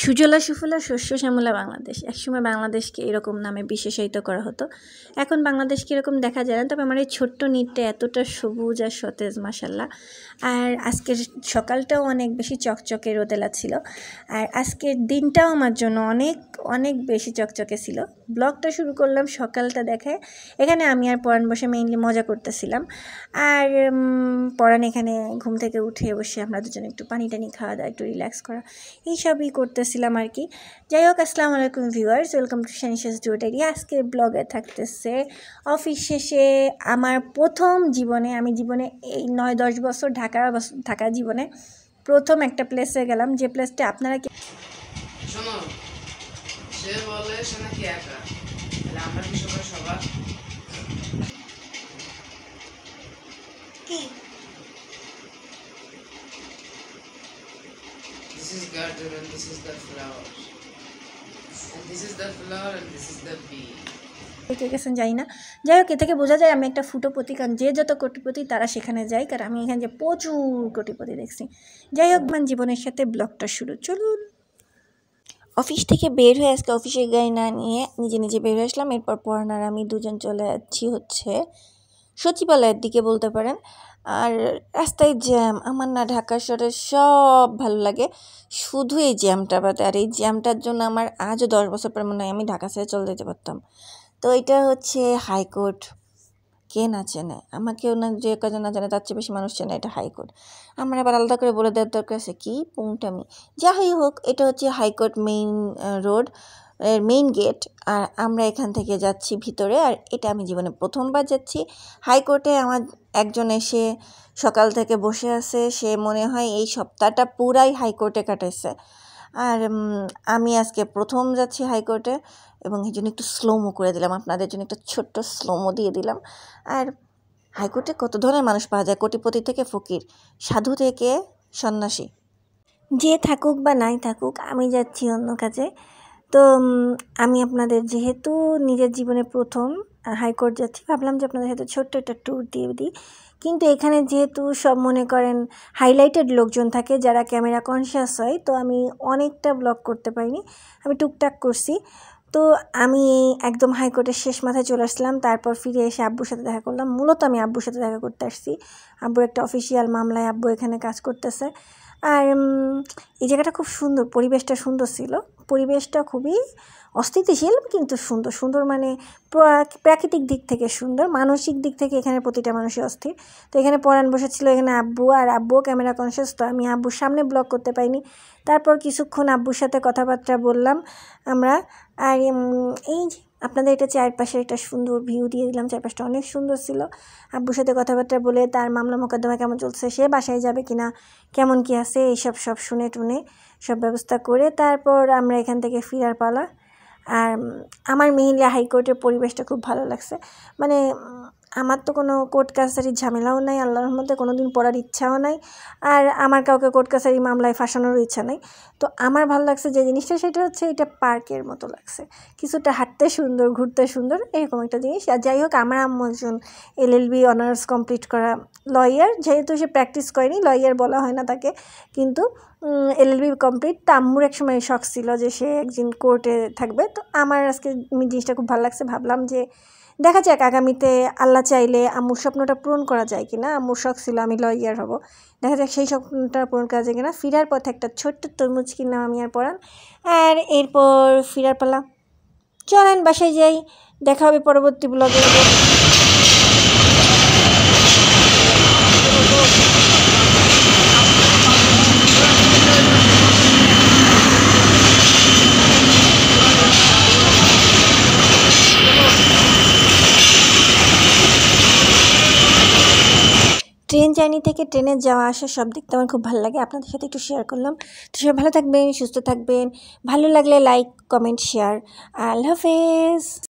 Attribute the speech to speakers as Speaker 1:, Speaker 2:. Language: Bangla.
Speaker 1: সুজলা সুফলা শস্য শ্যামলা বাংলাদেশ। একসময় বাংলাদেশকে এরকম নামে বিশেষায়িত করা হতো। এখন বাংলাদেশকে এরকম দেখা যায় না, তবে আমার এই ছোট্ট নীড়টা এতটা সবুজ আর সতেজ মাশাল্লাহ। আর আজকের সকালটাও অনেক বেশি চকচকে রোদেলা ছিল, আর আজকের দিনটাও আমার জন্য অনেক অনেক বেশি চকচকে ছিল। ব্লগটা শুরু করলাম সকালটা দেখায়। এখানে আমি আর পরাণ বসে মেইনলি মজা করতেছিলাম, আর পরাণ এখানে ঘুম থেকে উঠে বসে আমরা দুজনে একটু পানি টানি খাওয়া দাওয়া, একটু রিল্যাক্স করা, এইসবই করতেছিলাম আর কি। যাই হোক, আসসালামু আলাইকুম ভিউয়ার্স, ওয়েলকাম টু শানিশাস জুয়েলারি। আজকের ব্লগে থাকতেছে অফিস শেষে আমার প্রথম জীবনে, আমি জীবনে এই 9-10 বছর ঢাকা জীবনে প্রথম একটা প্লেসে গেলাম, যে প্লেসটা আপনারা কি
Speaker 2: শোনো, সে বলে সে নাকি একা, তাহলে আমরা কি সবার
Speaker 1: কি
Speaker 2: this is garden and this is the flower and this is the flower and this is the bee.
Speaker 1: কে গেছেন যাই না। যাই হোক, এ থেকে বোঝা যায় আমি একটা ফুটোপতি, কারণ যে যত কোটিপতি তারা সেখানে যায়, কারণ আমি এখানে যে প্রচুর কোটিপতি দেখছি। যাই হোক, জীবনের সাথে ব্লগটা শুরু, চলুন। অফিস থেকে বের হয়ে আজকে অফিসের গাড়ি না নিয়ে নিজে নিজে বের হয়ে আসলাম। এরপর পরাণ আর আমি দুজন চলে যাচ্ছি হচ্ছে সচিবালয়ের দিকে বলতে পারেন। আর রাস্তায় জ্যাম, আমার না ঢাকা শহরে সব ভালো লাগে, শুধু এই জ্যামটা বাদে। আর এই জ্যামটার জন্য আমার আজও 10 বছর পর মনে হয় আমি ঢাকা ছেড়ে চলে যেতে পারতাম। তো এটা হচ্ছে হাইকোর্ট। কে না চেনে, আমাকেও না, যে কজন না জানে তার চেয়ে বেশি মানুষ চেনে এটা হাইকোর্ট। আমার আবার আলাদা করে বলে দেওয়ার দরকার আছে কি পুংটামি। যাই হোক, এটা হচ্ছে high court main road, main gate. আর আমরা এখান থেকে যাচ্ছি ভিতরে, আর এটা আমি জীবনে প্রথমবার যাচ্ছি হাইকোর্টে। আমার একজন এসে সকাল থেকে বসে আছে, সে মনে হয় এই সপ্তাহটা পুরাই হাইকোর্টে কাটাইছে। আর আমি আজকে প্রথম যাচ্ছি হাইকোর্টে, এবং এই জন্য একটু স্লোমো করে দিলাম, আপনাদের জন্য একটা ছোট্ট স্লোমো দিয়ে দিলাম। আর হাইকোর্টে কত ধরনের মানুষ পাওয়া যায়, কোটিপতি থেকে ফকির, সাধু থেকে সন্ন্যাসী, যে থাকুক বা নাই থাকুক, আমি যাচ্ছি অন্য কাজে। তো আমি আপনাদের, যেহেতু নিজের জীবনে প্রথম হাইকোর্ট যাচ্ছি, ভাবলাম যে আপনাদের সাথে ছোট্ট একটা ট্যুর দিয়ে দিই। কিন্তু এখানে যেহেতু সব মনে করেন হাইলাইটেড লোকজন থাকে যারা ক্যামেরা কনসিয়াস হয়, তো আমি অনেকটা ব্লগ করতে পারিনি, আমি টুকটাক করছি। তো আমি একদম হাইকোর্টের শেষ মাথায় চলে আসলাম। তারপর ফিরে এসে আব্বুর সাথে দেখা করলাম। মূলত আমি আব্বুর সাথে দেখা করতে আসছি, আব্বুর একটা অফিসিয়াল মামলায় আব্বু এখানে কাজ করতেছে। আর এই জায়গাটা খুব সুন্দর, পরিবেশটা সুন্দর ছিল, পরিবেশটা খুবই অস্থিতিশীল কিন্তু সুন্দর সুন্দর, মানে প্রাকৃতিক দিক থেকে সুন্দর, মানসিক দিক থেকে এখানে প্রতিটা মানুষই অস্থির। তো এখানে পরাণ বসেছিল, এখানে আব্বু, আর আব্বুও ক্যামেরা কনসিয়াস, তো আমি আব্বুর সামনে ব্লগ করতে পাইনি। তারপর কিছুক্ষণ আব্বুর সাথে কথাবার্তা বললাম আমরা। আর এই আপনাদের এটা চারপাশের একটা সুন্দর ভিউ দিয়ে দিলাম, চারপাশটা অনেক সুন্দর ছিল। আব্বুর সাথে কথাবার্তা বলে তার মামলা মোকদ্দমা কেমন চলছে, সে বাসায় যাবে কিনা, কেমন কি আছে, এইসব সব শুনে টুনে সব ব্যবস্থা করে তারপর আমরা এখান থেকে ফিরার পালা। আর আমার মেইনলি হাইকোর্টের পরিবেশটা খুব ভালো লাগছে। মানে আমার তো কোনো কোর্ট কাছারির ঝামেলাও নাই, আল্লাহর মধ্যে কোনো দিন পড়ার ইচ্ছাও নাই, আর আমার কাউকে কোর্ট কাছারি মামলায় ফাঁসানোরও ইচ্ছা নাই। তো আমার ভালো লাগছে যে জিনিসটা, সেটা হচ্ছে এটা পার্কের মতো লাগছে, কিছুটা হাঁটতে সুন্দর, ঘুরতে সুন্দর, এরকম একটা জিনিস। আর যাই হোক, আমার আম্মু একজন LLB অনার্স কমপ্লিট করা লয়ার, যেহেতু সে প্র্যাকটিস করেনি, লয়ার বলা হয় না তাকে, কিন্তু LLB কমপ্লিট। তা আম্মুর এক সময় শখ ছিল যে সে একদিন কোর্টে থাকবে। তো আমার আজকে জিনিসটা খুব ভালো লাগছে, ভাবলাম যে দেখা যাক আগামীতে আল্লাহ চাইলে আম্মুর স্বপ্নটা পূরণ করা যায় কিনা। আম্মুর শখ ছিল আমি লয়ার হব, দেখা যাক সেই স্বপ্নটা পূরণ করা যায় কিনা। ফিরার পথে একটা ছোট্ট তরমুজ কিনলাম আমি আর পরাণ, আর এরপর ফিরার পালা। চলেন বাসায় যাই, দেখা হবে পরবর্তী ব্লগে। ট্রেন জার্নি থেকে ট্রেনের যাওয়া আসা সব দেখতে আমার খুব ভালো লাগে, আপনাদের সাথে একটু শেয়ার করলাম। তো সবাই ভালো থাকবেন, সুস্থ থাকবেন, ভালো লাগলে লাইক, কমেন্ট, শেয়ার। আল্লাহ হাফেজ।